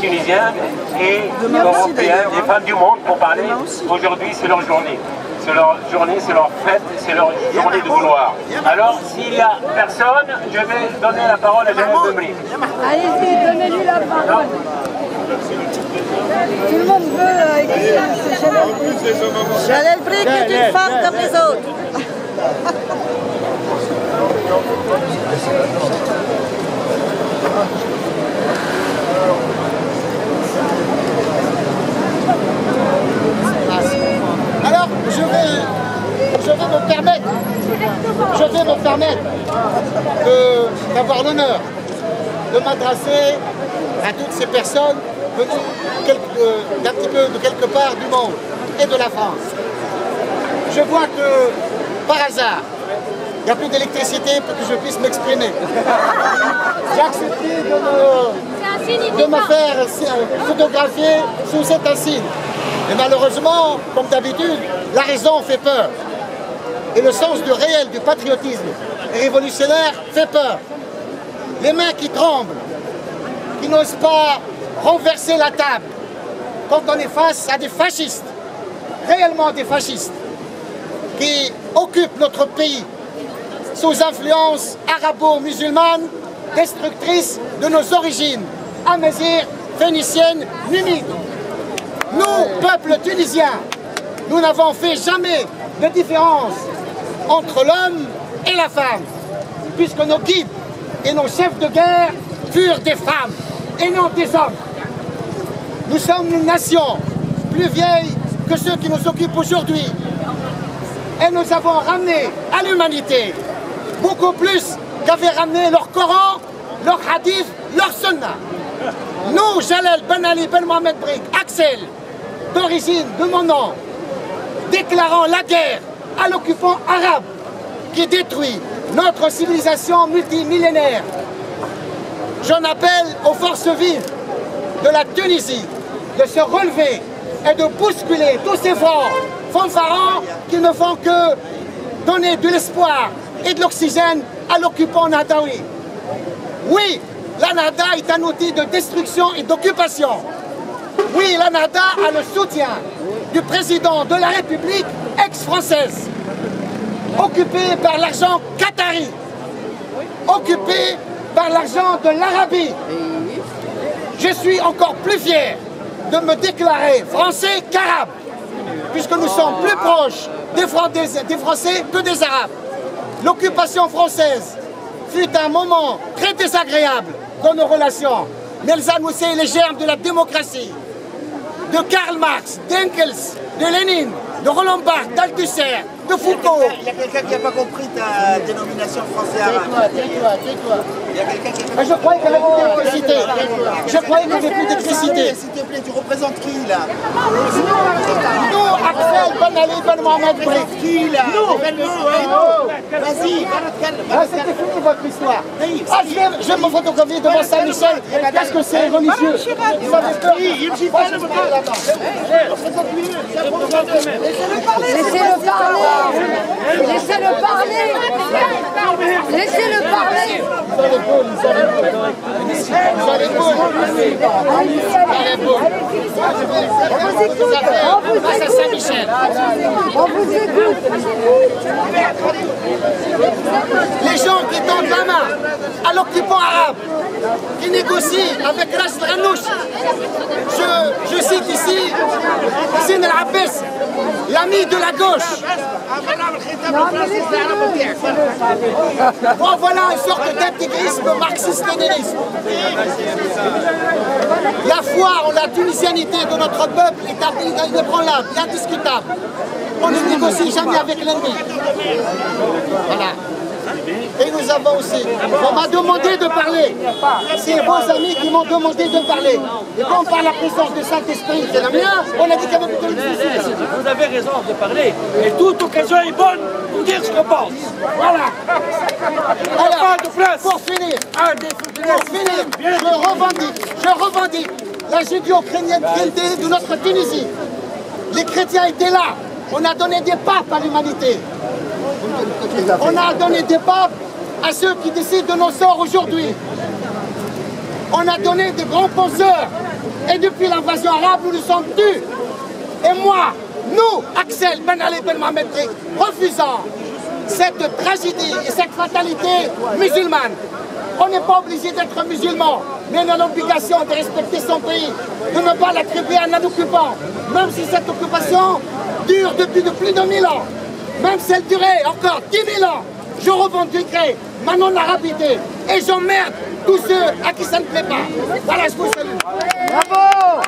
Tunisiens et Européens, des femmes du monde pour parler. Aujourd'hui, c'est leur journée. C'est leur journée, c'est leur fête, c'est leur journée de gloire. Alors, s'il n'y a personne, je vais donner la parole à Jalal Bemri. Allez-y, donnez-lui la parole. Tout le monde veut écouter Jalal Brik. Jalal Brik est une femme comme les autres. Alors, je vais me permettre d'avoir l'honneur de m'adresser à toutes ces personnes venues d'un petit peu de quelque part du monde et de la France. Je vois que, par hasard, il n'y a plus d'électricité pour que je puisse m'exprimer. J'ai accepté de me faire photographier sous cet insigne. Mais malheureusement, comme d'habitude, la raison fait peur. Et le sens du réel, du patriotisme révolutionnaire fait peur. Les mains qui tremblent, qui n'osent pas renverser la table quand on est face à des fascistes, réellement des fascistes, qui occupent notre pays sous influence arabo-musulmane, destructrice de nos origines, amazighes, phéniciennes, numides. Nous, peuple tunisien, nous n'avons fait jamais de différence entre l'homme et la femme, puisque nos guides et nos chefs de guerre furent des femmes et non des hommes. Nous sommes une nation plus vieille que ceux qui nous occupent aujourd'hui. Et nous avons ramené à l'humanité beaucoup plus qu'avaient ramené leur Coran, leur Hadith, leur Sunna. Nous, Jalal Ben Ali Ben Mohamed Brik, Axel, d'origine de mon nom, déclarant la guerre à l'occupant arabe qui détruit notre civilisation multimillénaire. J'en appelle aux forces vives de la Tunisie de se relever et de bousculer tous ces vents fanfarons qui ne font que donner de l'espoir et de l'oxygène à l'occupant nahdaoui. Oui, la Nahda est un outil de destruction et d'occupation. Oui, la Nahda a le soutien du président de la République ex-française, occupé par l'argent qatari, occupé par l'argent de l'Arabie. Je suis encore plus fier de me déclarer français qu'arabe, puisque nous sommes plus proches des Français que des Arabes. L'occupation française fut un moment très désagréable dans nos relations, mais elle a annoncé les germes de la démocratie, de Karl Marx, d'Engels, de Lénine, de Roland Barthes, d'Althusser, de Foucault. Il y a quelqu'un qui n'a pas compris ta dénomination français-arabe. Tais-toi. Il y a quelqu'un qui Mais je croyais qu'il n'y avait plus d'électricité. Je croyais qu'il n'y avait plus d'électricité. S'il te plaît, tu représentes qui là? Nous, Axel Ben Ali Ben Mohamed Brik. Qui là? Nous. Vas-y, C'était fini votre histoire. Ah, je vais me photographier devant Saint-Michel parce que c'est religieux. Vous avez peur. Moi, je vais aller là-bas. Laissez-le parler. Laissez-le parler. Laissez-le parler. Vous allez beau, vous allez beau. Vous allez beau. On vous écoute. Face à Saint-Michel. On vous écoute. Les gens qui tendent la main à l'occupant arabe, qui négocient avec Rachid Ghannouch. Je cite ici Zine El-Abbès, l'ami de la gauche. Bon, voilà une sorte d'intégrisme marxiste-léniniste. La foi en la tunisianité de notre peuple est inébranlable, indiscutable. On ne négocie jamais avec l'ennemi. Voilà. Et nous avons aussi, on m'a demandé de parler. C'est vos amis qui m'ont demandé de parler. Et quand par la présence du Saint-Esprit, c'est la mienne, on a dit qu'il y avait plus d'électricité. Vous avez raison de parler, et toute occasion est bonne pour dire ce qu'on pense. Voilà. Alors, pour finir, je revendique la judéo-chrétienté de notre Tunisie. Les chrétiens étaient là. On a donné des papes à l'humanité. On a donné des papes à ceux qui décident de nos sorts aujourd'hui. On a donné de grands penseurs. Et depuis l'invasion arabe, nous nous sommes tus. Et moi, nous, Axel Ben Ali Ben Mohamed, refusons cette tragédie et cette fatalité musulmane. On n'est pas obligé d'être musulman, mais on a l'obligation de respecter son pays, de ne pas l'attribuer à un occupant, même si cette occupation dure depuis plus de 1000 ans. Même si elle durait encore 10 000 ans, je revendiquerai ma non-arabité et j'emmerde tous ceux à qui ça ne plaît pas. Voilà, je vous salue. Bravo!